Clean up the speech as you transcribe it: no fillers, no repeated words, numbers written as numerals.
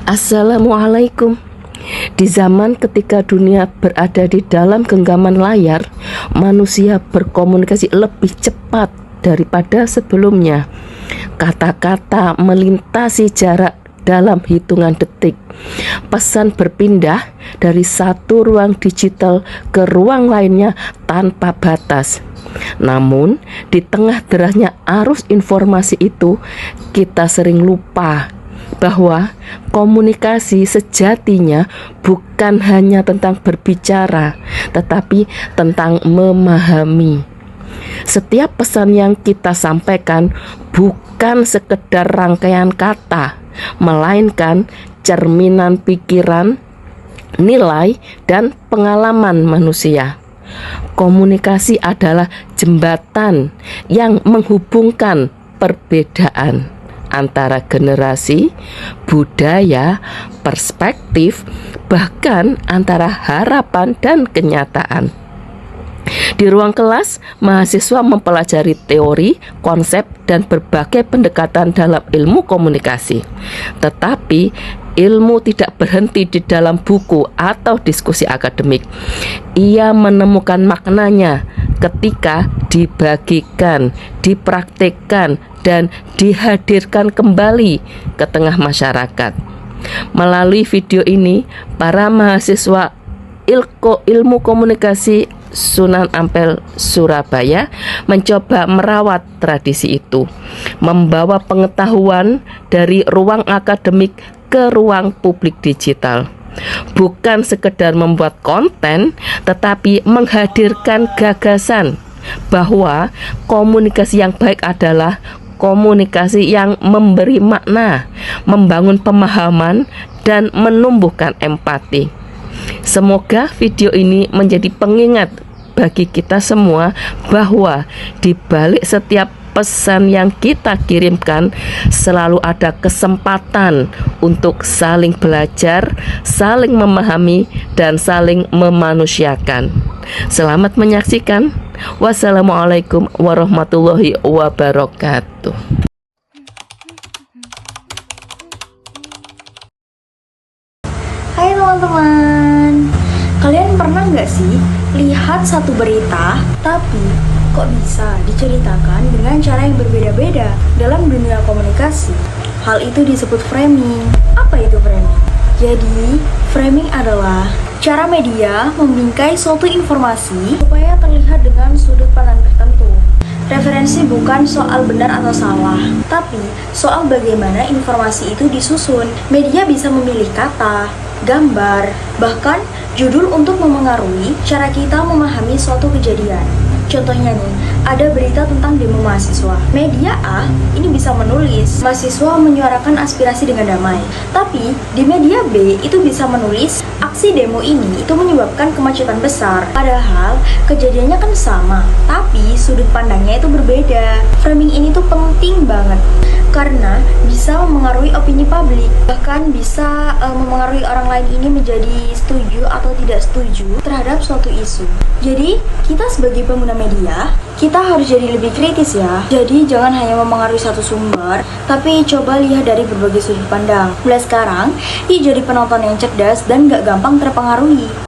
Assalamualaikum. Di zaman ketika dunia berada di dalam genggaman layar, manusia berkomunikasi lebih cepat daripada sebelumnya. Kata-kata melintasi jarak dalam hitungan detik. Pesan berpindah dari satu ruang digital ke ruang lainnya tanpa batas. Namun, di tengah derasnya arus informasi itu, kita sering lupa bahwa komunikasi sejatinya bukan hanya tentang berbicara, tetapi tentang memahami. Setiap pesan yang kita sampaikan bukan sekedar rangkaian kata, melainkan cerminan pikiran, nilai, dan pengalaman manusia. Komunikasi adalah jembatan yang menghubungkan perbedaan antara generasi, budaya, perspektif, bahkan antara harapan dan kenyataan. Di ruang kelas, mahasiswa mempelajari teori, konsep, dan berbagai pendekatan dalam ilmu komunikasi. Tetapi, ilmu tidak berhenti di dalam buku atau diskusi akademik. Ia menemukan maknanya ketika dibagikan, dipraktikkan, dan dihadirkan kembali ke tengah masyarakat. Melalui video ini, para mahasiswa Ilmu Komunikasi Sunan Ampel, Surabaya mencoba merawat tradisi itu, membawa pengetahuan dari ruang akademik ke ruang publik digital. Bukan sekedar membuat konten, tetapi menghadirkan gagasan bahwa komunikasi yang baik adalah komunikasi yang memberi makna, membangun pemahaman, dan menumbuhkan empati. Semoga video ini menjadi pengingat bagi kita semua bahwa di balik setiap pesan yang kita kirimkan selalu ada kesempatan untuk saling belajar, saling memahami, dan saling memanusiakan. Selamat menyaksikan. Wassalamualaikum warahmatullahi wabarakatuh. Hai teman-teman, kalian pernah nggak sih lihat satu berita tapi kok bisa diceritakan dengan cara yang berbeda-beda dalam dunia komunikasi? Hal itu disebut framing. Apa itu framing? Jadi, framing adalah cara media membingkai suatu informasi supaya terlihat dengan sudut pandang tertentu. Referensi bukan soal benar atau salah, tapi soal bagaimana informasi itu disusun. Media bisa memilih kata, gambar, bahkan judul untuk memengaruhi cara kita memahami suatu kejadian. Contohnya nih, ada berita tentang demo mahasiswa. Media A ini bisa menulis mahasiswa menyuarakan aspirasi dengan damai. Tapi di media B itu bisa menulis aksi demo ini itu menyebabkan kemacetan besar. Padahal kejadiannya kan sama, tapi sudut pandangnya itu berbeda. Framing ini tuh penting banget karena bisa memengaruhi opini publik, bahkan bisa memengaruhi orang lain ini menjadi setuju atau tidak setuju terhadap suatu isu. Jadi kita sebagai pengguna media, kita harus jadi lebih kritis ya. Jadi jangan hanya memengaruhi satu sumber, tapi coba lihat dari berbagai sudut pandang. Mulai sekarang, jadi penonton yang cerdas dan gak gampang terpengaruhi.